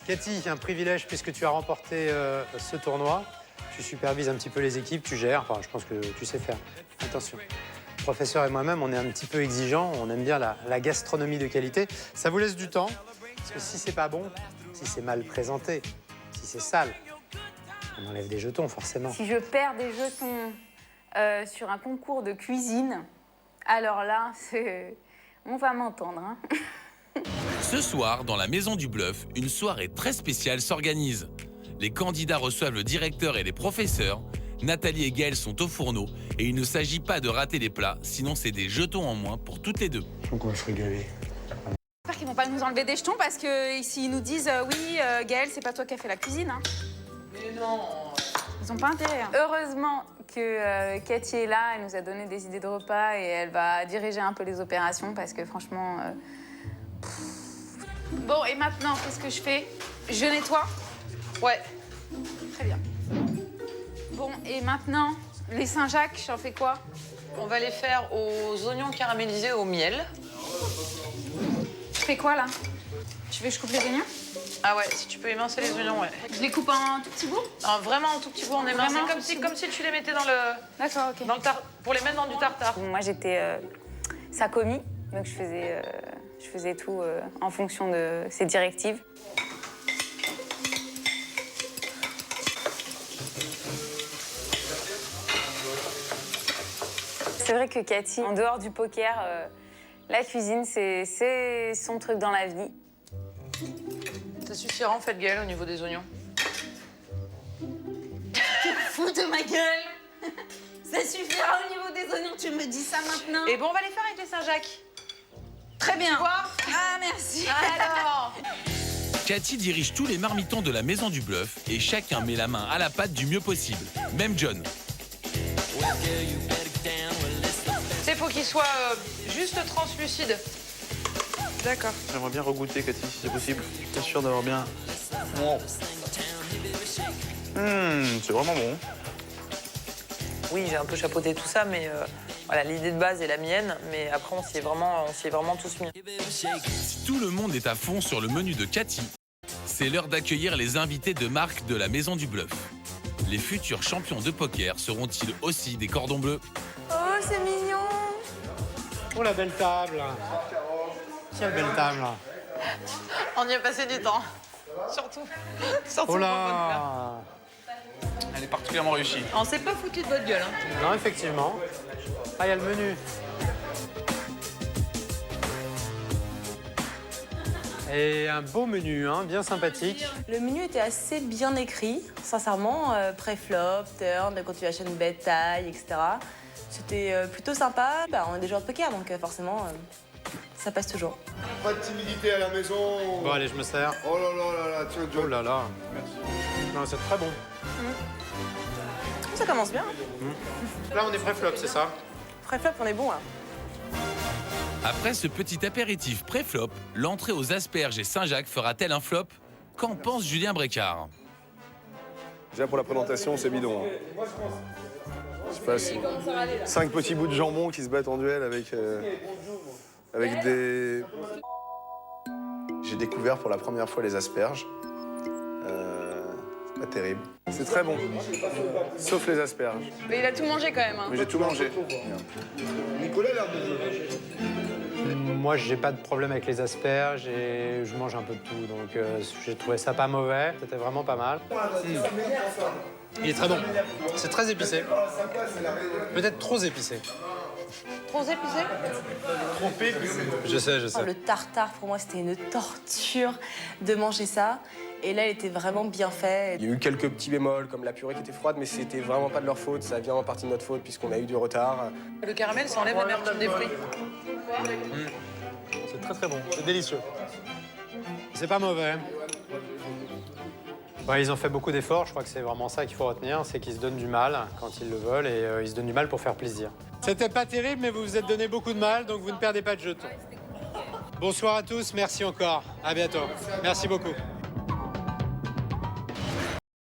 Cathy, un privilège puisque tu as remporté ce tournoi. Tu supervises un petit peu les équipes, tu gères. Enfin, je pense que tu sais faire. Attention. Le professeur et moi-même, on est un petit peu exigeants. On aime bien la gastronomie de qualité. Ça vous laisse du temps. Parce que si c'est pas bon, si c'est mal présenté, si c'est sale, on enlève des jetons, forcément. Si je perds des jetons sur un concours de cuisine, alors là, on va m'entendre. Hein. Ce soir, dans la Maison du Bluff, une soirée très spéciale s'organise. Les candidats reçoivent le directeur et les professeurs. Nathalie et Gaëlle sont au fourneau et il ne s'agit pas de rater les plats, sinon c'est des jetons en moins pour toutes les deux. Donc on va se régaler. J'espère qu'ils vont pas nous enlever des jetons parce que s'ils nous disent oui, Gaëlle, c'est pas toi qui as fait la cuisine. Hein. Mais non. Ils ont pas intérêt. Hein. Heureusement que Cathy est là, elle nous a donné des idées de repas et elle va diriger un peu les opérations parce que franchement... Bon, et maintenant, qu'est-ce que je fais? Je nettoie? Ouais. Très bien. Bon, et maintenant, les Saint-Jacques, j'en fais quoi? On va les faire aux oignons caramélisés au miel. Je fais quoi, là? Tu veux que je coupe les oignons? Ah ouais, si tu peux émincer les oignons, ouais. Je les coupe en tout petits bouts? Non, vraiment en tout petit bout, on émince. Vraiment Comme si tu les mettais dans le... D'accord, ok. Pour les mettre dans du tartare. Moi, j'étais sa commis, donc je faisais tout en fonction de ses directives. C'est vrai que Cathy, en dehors du poker, la cuisine, c'est son truc dans la vie. Ça suffira en fait, Gaëlle, au niveau des oignons. Fous de ma gueule. Ça suffira au niveau des oignons, tu me dis ça maintenant? Et bon, on va les faire avec les Saint-Jacques. Très bien. Tu vois? Ah, merci. Alors Cathy dirige tous les marmitons de la Maison du Bluff et chacun met la main à la pâte du mieux possible, même John. il faut qu'il soit juste translucide. D'accord. J'aimerais bien regoûter, Cathy, si c'est possible. Je suis pas sûr d'avoir bien... Wow. C'est vraiment bon. Oui, j'ai un peu chapeauté tout ça, mais voilà, l'idée de base est la mienne. Mais après, on s'y est vraiment tous mis. Si tout le monde est à fond sur le menu de Cathy, c'est l'heure d'accueillir les invités de marque de la Maison du Bluff. Les futurs champions de poker seront-ils aussi des cordons bleus? Oh, c'est mignon. Oh, la belle table. Quelle belle table. On y a passé du temps. Surtout Oh pour votre père. là. Elle est particulièrement réussie. On s'est pas foutu de votre gueule. Hein. Non, effectivement. Ah, il y a le menu. Et un beau menu, hein, bien sympathique. Le menu était assez bien écrit, sincèrement. Pré-flop, turn, continuation bet, taille, etc. C'était plutôt sympa. On est des joueurs de poker, donc forcément, ça passe toujours. Pas de timidité à la maison. Bon, allez, je me sers. Oh là là là là, tiens, John. Oh là là. Merci. Non, c'est très bon. Ça commence bien. Là, on est pré-flop, c'est ça? Pré-flop, on est bon, là. Après ce petit apéritif pré-flop, l'entrée aux asperges et Saint-Jacques fera-t-elle un flop? Qu'en pense Julien Brécard? Déjà pour la présentation, c'est bidon. Je sais pas, c'est 5 petits bouts de jambon qui se battent en duel avec des... J'ai découvert pour la première fois les asperges. C'est pas terrible. C'est très bon, sauf les asperges. Mais il a tout mangé quand même. Hein. Mais j'ai tout mangé. Nicolas, là. Moi, j'ai pas de problème avec les asperges et je mange un peu de tout. Donc, j'ai trouvé ça pas mauvais. C'était vraiment pas mal. Il est très bon. C'est très épicé. Peut-être trop épicé. Trop épicé? Trop épicé. Je sais, je sais. Le tartare, pour moi, c'était une torture de manger ça. Et là, il était vraiment bien fait. Il y a eu quelques petits bémols, comme la purée qui était froide, mais c'était vraiment pas de leur faute. Ça vient en partie de notre faute, puisqu'on a eu du retard. Le caramel, ça enlève l'amertume des fruits. C'est très très bon. C'est délicieux. C'est pas mauvais. Ouais, ils ont fait beaucoup d'efforts. Je crois que c'est vraiment ça qu'il faut retenir. C'est qu'ils se donnent du mal quand ils le veulent et ils se donnent du mal pour faire plaisir. C'était pas terrible, mais vous vous êtes donné beaucoup de mal, donc vous ne perdez pas de jetons. Bonsoir à tous. Merci encore. À bientôt. Merci beaucoup.